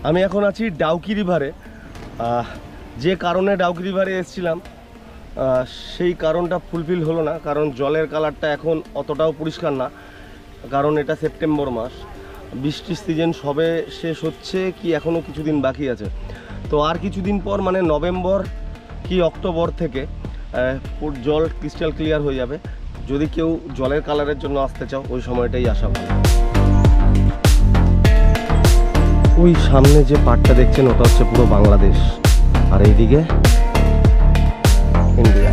আমি এখন আছি ডাউকি রিভারে। যে কারণে ডাউকি রিভারে এসেছিলাম সেই কারণটা ফুলফিল হলো না, কারণ জলের কালারটা এখন অতটাও পরিষ্কার না, কারণ এটা সেপ্টেম্বর মাস, বৃষ্টির সিজন সবে শেষ হচ্ছে কি এখনও কিছুদিন বাকি আছে। তো আর কিছুদিন পর মানে নভেম্বর কি অক্টোবর থেকে জল ক্রিস্টাল ক্লিয়ার হয়ে যাবে। যদি কেউ জলের কালারের জন্য আসতে চাও ওই সময়টাই আসা ভালো। ওই সামনে যে পাড়টা দেখছেন ওটা হচ্ছে পুরো বাংলাদেশ, আর এইদিকে ইন্ডিয়া।